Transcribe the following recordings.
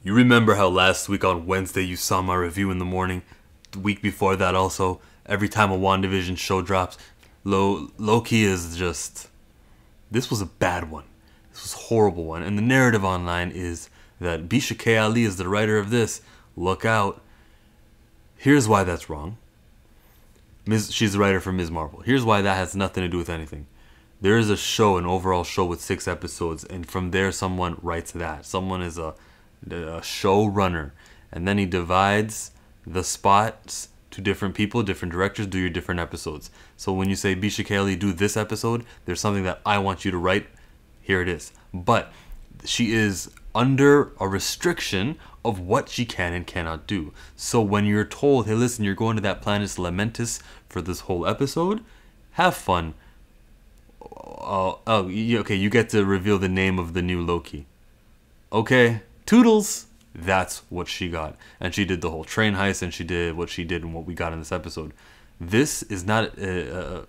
You remember how last week on Wednesday you saw my review in the morning? The week before that also, every time a WandaVision show drops, Loki is just... This was a bad one. This was a horrible one. And the narrative online is that Bisha K. Ali is the writer of this. Look out. Here's why that's wrong. She's the writer for Ms. Marvel. Here's why that has nothing to do with anything. There is a show, an overall show with 6 episodes, and from there someone writes that. Someone is a showrunner, and then he divides the spots to different people, different directors, do your different episodes. So when you say, Bisha Kaylee, do this episode, there's something that I want you to write. Here it is. But she is under a restriction of what she can and cannot do. So when you're told, hey, listen, you're going to that planet Lamentis for this whole episode, have fun. Okay, you get to reveal the name of the new Loki. Okay, toodles. That's what she got. And she did the whole train heist, and she did what she did and what we got in this episode. This is not a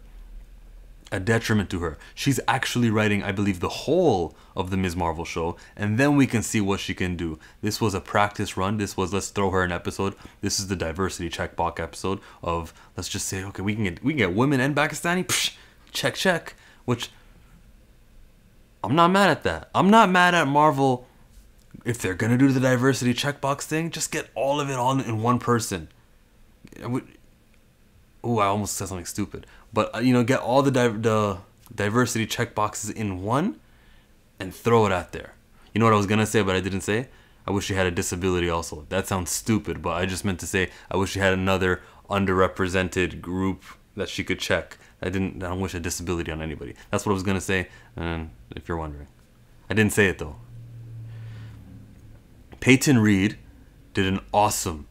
detriment to her. She's actually writing, I believe, the whole of the Ms. Marvel show, and then we can see what she can do. This was a practice run. This was, let's throw her an episode. This is the diversity checkbox episode of, let's just say, okay, we can get women and Pakistani. Psh, check. Which, I'm not mad at that. I'm not mad at Marvel. If they're going to do the diversity checkbox thing, just get all of it on in one person. Oh, I almost said something stupid. But, get all the diversity checkboxes in one and throw it out there. You know what I was going to say, but I didn't say? I wish she had a disability also. That sounds stupid, but I just meant to say I wish she had another underrepresented group that she could check. I don't wish a disability on anybody. That's what I was going to say, and if you're wondering. I didn't say it, though. Peyton Reed did an awesome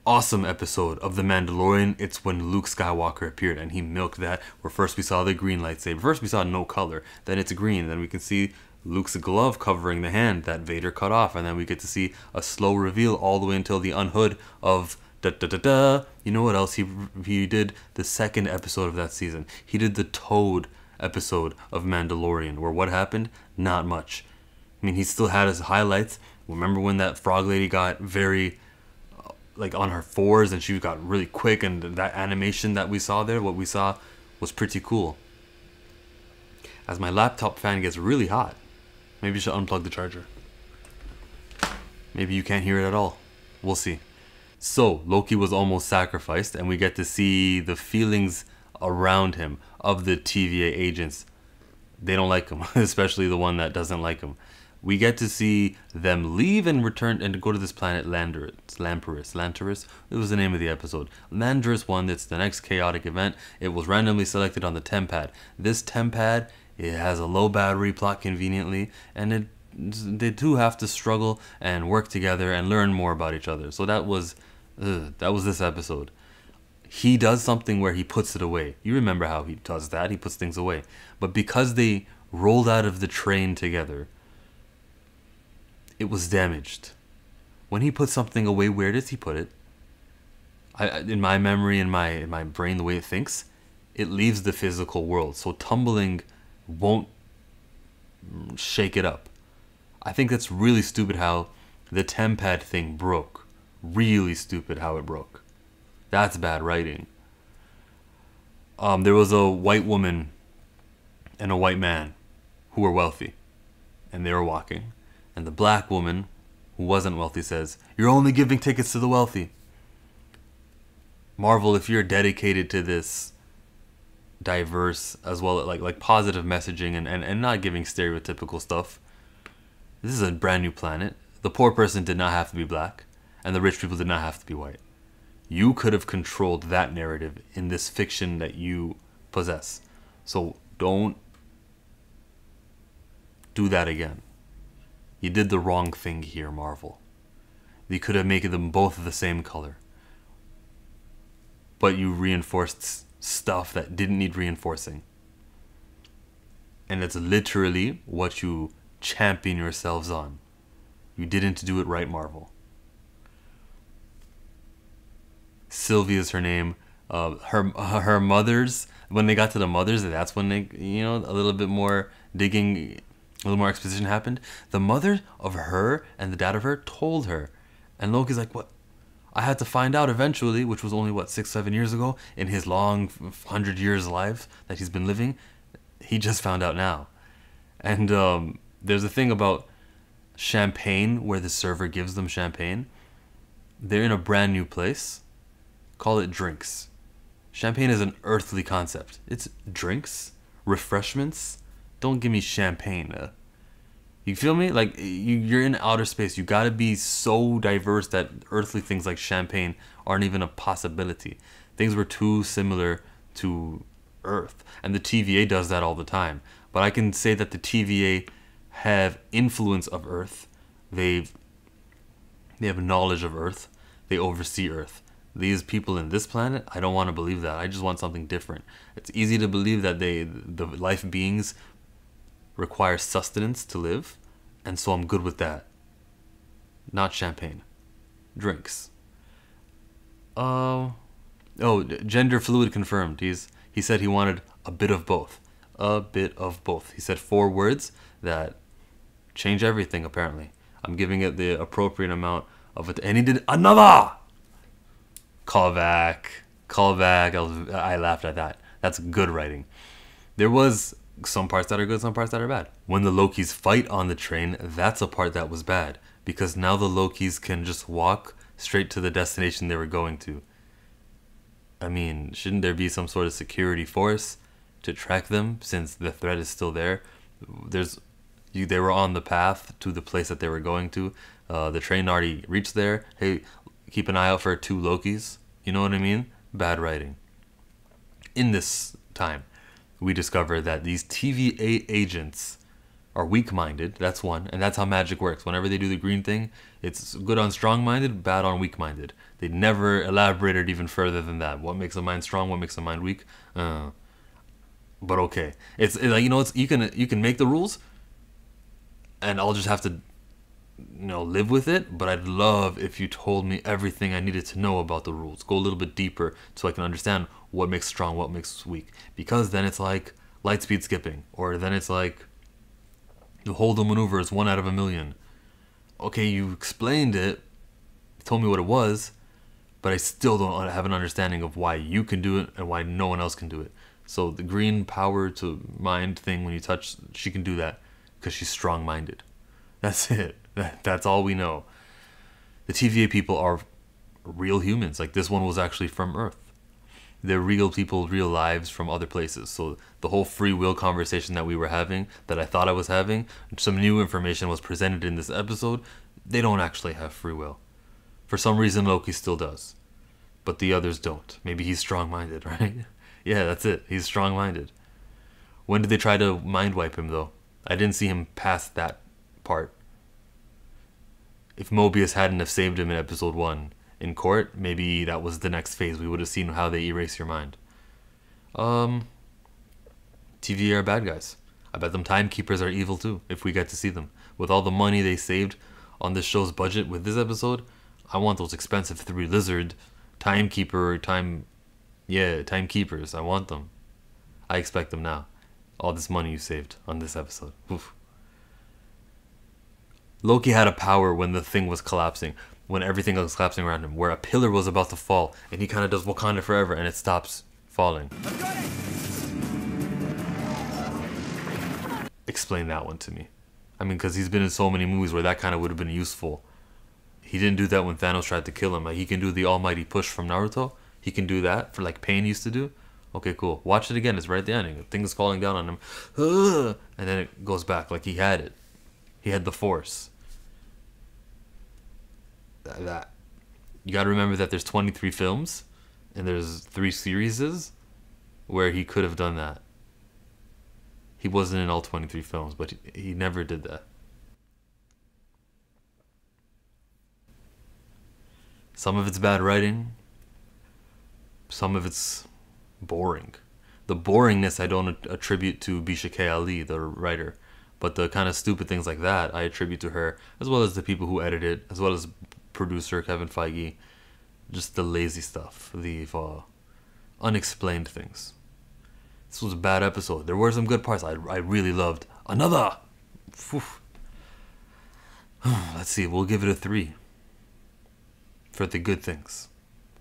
episode of The Mandalorian. It's when Luke Skywalker appeared and he milked that, where first we saw the green lightsaber. First we saw no color, then it's green, then we can see Luke's glove covering the hand that Vader cut off, and then we get to see a slow reveal all the way until the unhood of da-da-da-da. You know what else he did? The second episode of that season. He did the Toad episode of Mandalorian, where what happened? Not much. I mean, he still had his highlights. Remember when that frog lady got very, on her fours, and she got really quick, and that animation that we saw there, what we saw was pretty cool. As my laptop fan gets really hot, maybe you should unplug the charger. Maybe you can't hear it at all. We'll see. So, Loki was almost sacrificed, and we get to see the feelings around him of the TVA agents. They don't like him, especially the one that doesn't like him. We get to see them leave and return and go to this planet Lantaris. It was the name of the episode. Lantaris 1, it's the next chaotic event. It was randomly selected on the tempad. This tempad, it has a low battery plot conveniently, and they do have to struggle and work together and learn more about each other. So that was this episode. He does something where he puts it away. You remember how he does that. He puts things away. But because they rolled out of the train together, it was damaged. When he puts something away, where does he put it? In my memory, in my brain, the way it thinks, it leaves the physical world. So tumbling won't shake it up. I think that's really stupid how the tempad thing broke. Really stupid how it broke. That's bad writing. There was a white woman and a white man who were wealthy, and they were walking. And the black woman, who wasn't wealthy, says, "You're only giving tickets to the wealthy." Marvel, if you're dedicated to this diverse, as well as like positive messaging and not giving stereotypical stuff, this is a brand new planet. The poor person did not have to be black, and the rich people did not have to be white. You could have controlled that narrative in this fiction that you possess. So don't do that again. You did the wrong thing here, Marvel. You could have made them both the same color. But you reinforced stuff that didn't need reinforcing. And it's literally what you champion yourselves on. You didn't do it right, Marvel. Sylvia's her name. Her mothers, when they got to the mothers, that's when they, a little bit more digging. A little more exposition happened. The mother of her and the dad of her told her. And Loki's like, what? I had to find out eventually, which was only, what, 6, 7 years ago, in his long 100 years life that he's been living. He just found out now. And there's a thing about champagne where the server gives them champagne. They're in a brand new place. Call it drinks. Champagne is an earthly concept. It's drinks, refreshments. Don't give me champagne. You feel me? Like, you're in outer space. You gotta be so diverse that earthly things like champagne aren't even a possibility. Things were too similar to Earth. And the TVA does that all the time. But I can say that the TVA have influence of Earth. They have knowledge of Earth. They oversee Earth. These people in this planet, I don't want to believe that. I just want something different. It's easy to believe that the life beings require sustenance to live, and so I'm good with that. Not champagne. Drinks. Gender fluid confirmed. He said he wanted a bit of both. A bit of both. He said 4 words that change everything, apparently. I'm giving it the appropriate amount of it. And he did another! Call back. I laughed at that. That's good writing. There was some parts that are good, some parts that are bad. When the Lokis fight on the train, that's a part that was bad. Because now the Lokis can just walk straight to the destination they were going to. I mean, shouldn't there be some sort of security force to track them since the threat is still there? They were on the path to the place that they were going to. The train already reached there. Hey, keep an eye out for 2 Lokis. You know what I mean? Bad writing. In this time, we discover that these TVA agents are weak-minded. That's one. And that's how magic works. Whenever they do the green thing, it's good on strong-minded, bad on weak-minded. They never elaborated even further than that. What makes a mind strong? What makes a mind weak? But okay. It's like, you can make the rules, and I'll just have to live with it. But I'd love if you told me everything I needed to know about the rules. Go a little bit deeper so I can understand what makes strong, what makes weak. Because then it's like light speed skipping, or then it's like the hold maneuver is 1 out of 1,000,000. Okay, you explained it, told me what it was, but I still don't have an understanding of why you can do it and why no one else can do it. So the green power to mind thing, when you touch, she can do that because she's strong-minded. That's it. That's all we know. The TVA people are real humans. Like, this one was actually from Earth. They're real people, real lives from other places. So the whole free will conversation that we were having, that I thought I was having, some new information was presented in this episode. They don't actually have free will. For some reason, Loki still does. But the others don't. Maybe he's strong-minded, right? Yeah, that's it. He's strong-minded. When did they try to mind wipe him, though? I didn't see him past that part. If Mobius hadn't have saved him in episode 1 in court, maybe that was the next phase. We would have seen how they erase your mind. TVA are bad guys. I bet them timekeepers are evil too, if we get to see them. With all the money they saved on this show's budget with this episode, I want those expensive 3 lizard timekeepers. I want them. I expect them now. All this money you saved on this episode. Oof. Loki had a power when the thing was collapsing, when everything was collapsing around him, where a pillar was about to fall, and he kind of does Wakanda Forever, and it stops falling. Explain that one to me. I mean, because he's been in so many movies where that kind of would have been useful. He didn't do that when Thanos tried to kill him. Like, he can do the almighty push from Naruto. He can do that for, like, Pain used to do. Okay, cool. Watch it again. It's right at the ending. The thing is falling down on him. And then it goes back like he had it. He had the force. That. You gotta remember that there's 23 films. And there's 3 series where he could have done that. He wasn't in all 23 films, but he never did that. Some of it's bad writing. Some of it's boring. The boringness I don't attribute to Bisha K. Ali, the writer. But the kind of stupid things like that I attribute to her, as well as the people who edit it, as well as producer Kevin Feige. Just the lazy stuff, the unexplained things. This was a bad episode. There were some good parts I really loved. Another! Phew. Let's see, we'll give it a 3 for the good things.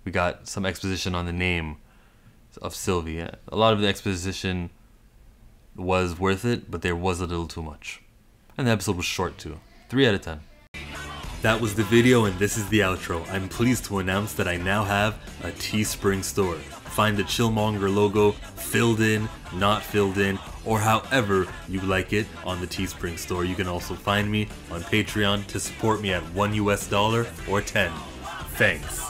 We got some exposition on the name of Sylvie. A lot of the exposition was worth it, but there was a little too much. And the episode was short too. 3 out of 10. That was the video, and this is the outro. I'm pleased to announce that I now have a Teespring store. Find the Chillmonger logo filled in, not filled in, or however you like it on the Teespring store. You can also find me on Patreon to support me at $1 US or 10. Thanks.